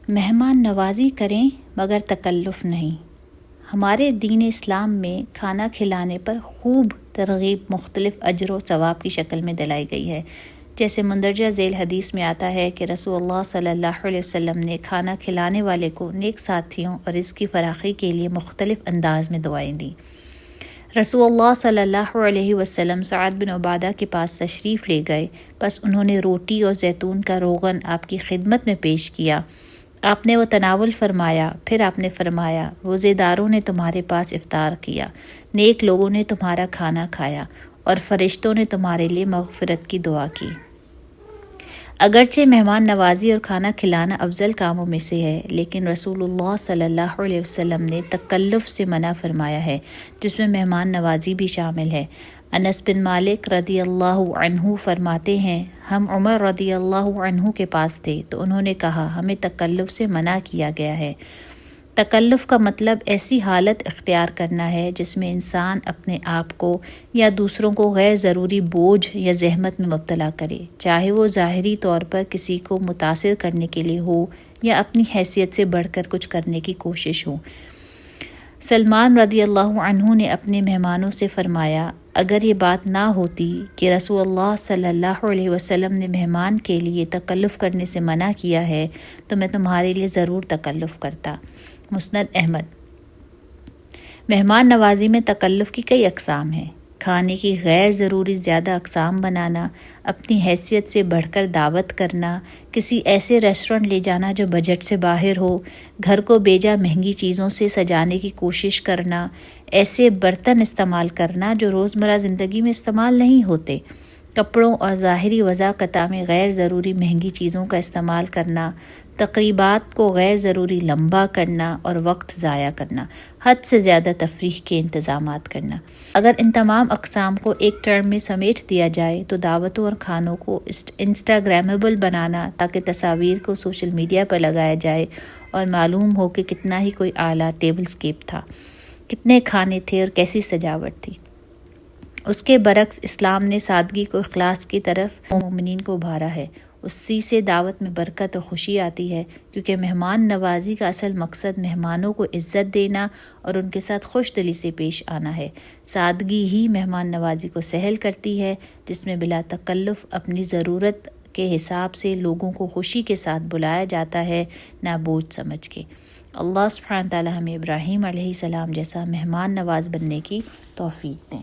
مہمان نوازی کریں مگر تکلف نہیں۔ ہمارے دین اسلام میں کھانا کھلانے پر خوب ترغیب مختلف اجر و ثواب کی شکل میں دلائی گئی ہے۔ جیسے مندرجہ ذیل حدیث میں آتا ہے کہ رسول اللہ صلی اللہ علیہ وسلم نے کھانا کھلانے والے کو نیک ساتھیوں اور رزق کی فراخی کے لیے مختلف انداز میں دعائیں دیں۔ رسول اللہ صلی اللہ علیہ وسلم سعد بن عبادہ کے پاس تشریف لے گئے، بس انہوں نے روٹی اور زیتون کا روغن آپ کی خدمت میں پیش کیا۔ آپ نے وہ تناول فرمایا، پھر آپ نے فرمایا، روزے داروں نے تمہارے پاس افطار کیا، نیک لوگوں نے تمہارا کھانا کھایا اور فرشتوں نے تمہارے لیے مغفرت کی دعا کی۔ اگرچہ مہمان نوازی اور کھانا کھلانا افضل کاموں میں سے ہے، لیکن رسول اللہ صلی اللہ علیہ وسلم نے تکلف سے منع فرمایا ہے، جس میں مہمان نوازی بھی شامل ہے۔ انس بن مالک رضی اللہ عنہ فرماتے ہیں، ہم عمر رضی اللہ عنہ کے پاس تھے تو انہوں نے کہا، ہمیں تکلف سے منع کیا گیا ہے۔ تکلف کا مطلب ایسی حالت اختیار کرنا ہے جس میں انسان اپنے آپ کو یا دوسروں کو غیر ضروری بوجھ یا زحمت میں مبتلا کرے، چاہے وہ ظاہری طور پر کسی کو متاثر کرنے کے لیے ہو یا اپنی حیثیت سے بڑھ کر کچھ کرنے کی کوشش ہو۔ سلمان رضی اللہ عنہ نے اپنے مہمانوں سے فرمایا، اگر یہ بات نہ ہوتی کہ رسول اللہ صلی اللہ علیہ وسلم نے مہمان کے لیے تکلف کرنے سے منع کیا ہے تو میں تمہارے لیے ضرور تکلف کرتا۔ مسند احمد۔ مہمان نوازی میں تکلف کی کئی اقسام ہیں۔ کھانے کی غیر ضروری زیادہ اقسام بنانا، اپنی حیثیت سے بڑھ کر دعوت کرنا، کسی ایسے ریسٹورنٹ لے جانا جو بجٹ سے باہر ہو، گھر کو بیجا مہنگی چیزوں سے سجانے کی کوشش کرنا، ایسے برتن استعمال کرنا جو روزمرہ زندگی میں استعمال نہیں ہوتے، کپڑوں اور ظاہری وضاحت میں غیر ضروری مہنگی چیزوں کا استعمال کرنا، تقریبات کو غیر ضروری لمبا کرنا اور وقت ضائع کرنا، حد سے زیادہ تفریح کے انتظامات کرنا۔ اگر ان تمام اقسام کو ایک ٹرم میں سمیٹ دیا جائے تو دعوتوں اور کھانوں کو انسٹاگرامیبل بنانا تاکہ تصاویر کو سوشل میڈیا پر لگایا جائے اور معلوم ہو کہ کتنا ہی کوئی اعلیٰ ٹیبل سکیپ تھا، کتنے کھانے تھے اور کیسی سجاوٹ تھی۔ اس کے برعکس اسلام نے سادگی کو اخلاص کی طرف مومنین کو ابھارا ہے۔ اسی سے دعوت میں برکت و خوشی آتی ہے، کیونکہ مہمان نوازی کا اصل مقصد مہمانوں کو عزت دینا اور ان کے ساتھ خوش دلی سے پیش آنا ہے۔ سادگی ہی مہمان نوازی کو سہل کرتی ہے، جس میں بلا تکلف اپنی ضرورت کے حساب سے لوگوں کو خوشی کے ساتھ بلایا جاتا ہے، نہ بوجھ سمجھ کے۔ اللہ سبحانہ تعالی ہمیں ابراہیم علیہ السلام جیسا مہمان نواز بننے کی توفیق دیں۔